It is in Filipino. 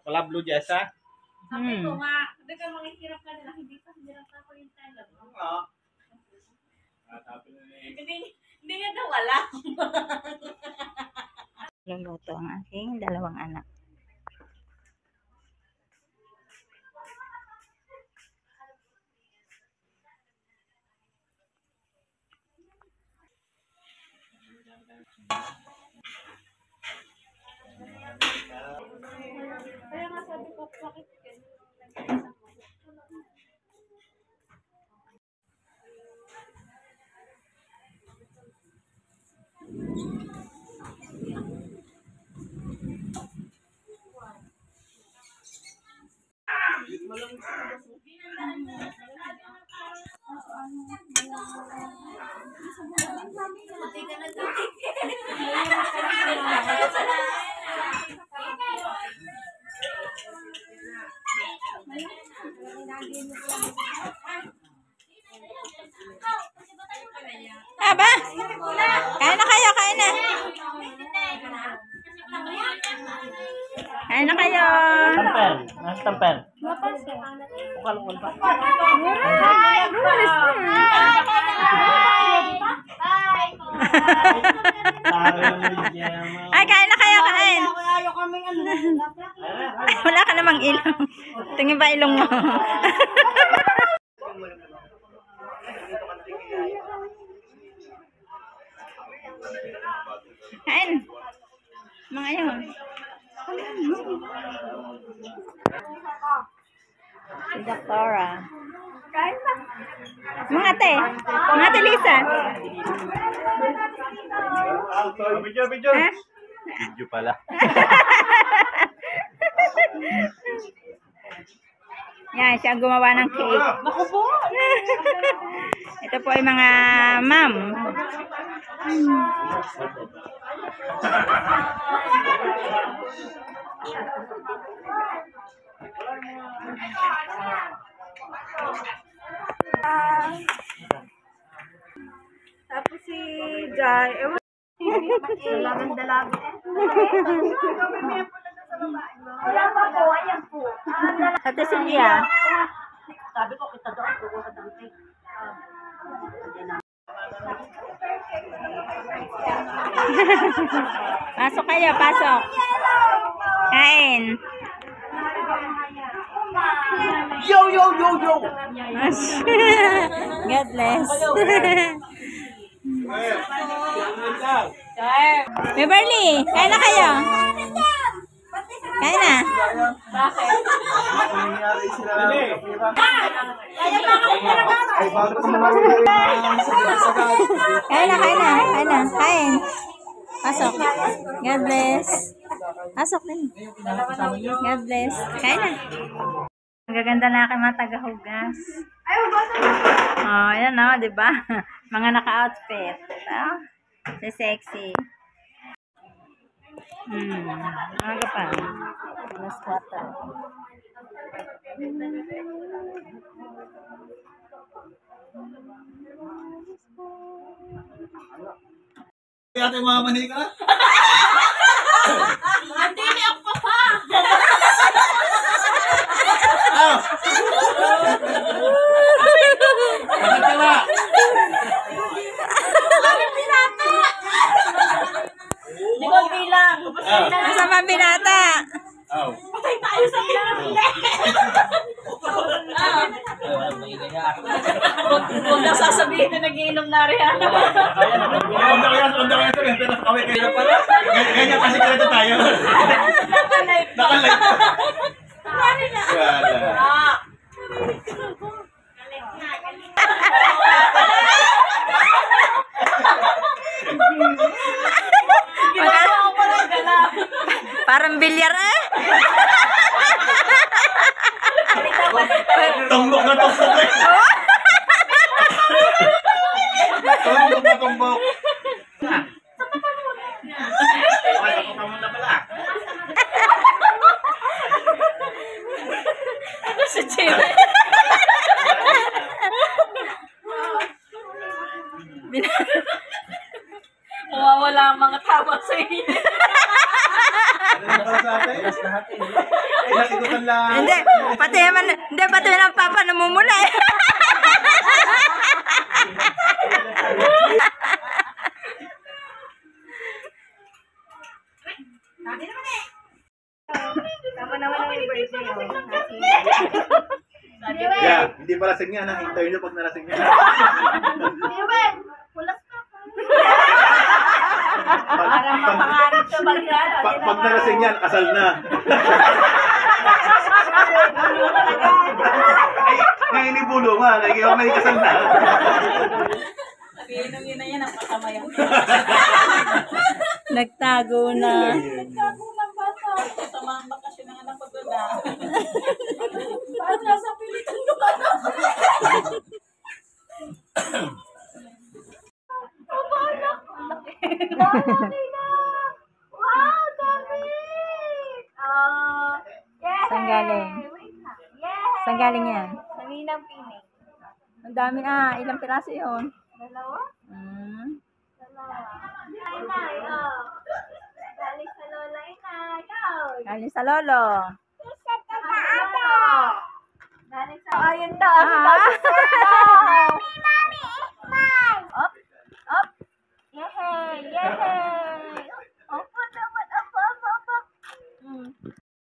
Palablo dyan sa? Sabi ko nga, sabi ko manghihirap ka nila, hindi pa hirap ako yung tala. Oo. Hindi nga daw wala. Luluto ang aking dalawang anak. Kaya nga sabi ko, bakit Aba! Kain na kayo, kain na. Kain na kayo. Tampel. Nasa tampel. Bukalungan pa. Ay, kain na kayo, kain. Ay, wala ka namang ilong. Tingin ba ilong mo? Kain. Mga yun. Si Doktora. kain na? Mga ate. Mga ate Lisa. Video. Ha? Video pala. Yan, siya ang gumawa ng cake. Naku po! Ito po ay mga ma'am. Tapos si Jai, ewan. Dalaman-dalaman. Wala pa po, ayan po. Sa Cecilia. Sabi ko, kita doon, pupunta ka doon. Pasok kayo, pasok. Kain. Yo! God bless. Beverly, kain na kayo. Kain na. Kain. Pasok. God bless. Pasok din. God bless. Kain na. Ang gaganda na aking mga tagahugas. Oh, ayan o, diba? Mga naka-outfit. Oh, sexy. Aga pa. Alas 4. Kaya tayo mamani ka? Hindi niya ako pa! Nakatawa! Hindi ko bilang. Masama binata. Patay tayo sa bilang. Huwag na sasabihin na nagiinom na rin. Onda kaya pero kaway kayo pala. Ganyan kasi kredo tayo. Nakalay. Wala. Parang bilyar eh. Tumbok na tumbok eh. Tumbok. Ay, ako ka muna pala. Ano si Chile? Mawawala ang mga tama sa inyo. Ano na pala sa atin? Ilang ikutan lang. Hindi, pati naman papa namumula eh. Tama naman ang birthday mo. Yeah, hindi pa lasing yan. Hintayin nyo pag nalasing yan. Pulas ka. Parang mapangarap ka mag-ano. Pag nalasing yan, kasal na. Ay, ngayon ni Bulo nga. Kaya may kasal na. Pinungin na yan ang patamayan. Nagtago na. Nagkago ng bata. Sa mga bakasyon ng anak ko doon na. Parang nasa pilitan ko ka na. Opo, anak. Lalaki na. Wow, dami. Yes. Saan galing? Wait na. Yes. Saan galing yan? Sa Ninang Pining. Ang dami ilang piraso yun? Dalawa? Hmm. Dalawa. Inay, oh. Galing sa lola, inay. Oh. Galing sa lolo. Galing sa ayun daw. Ayun daw.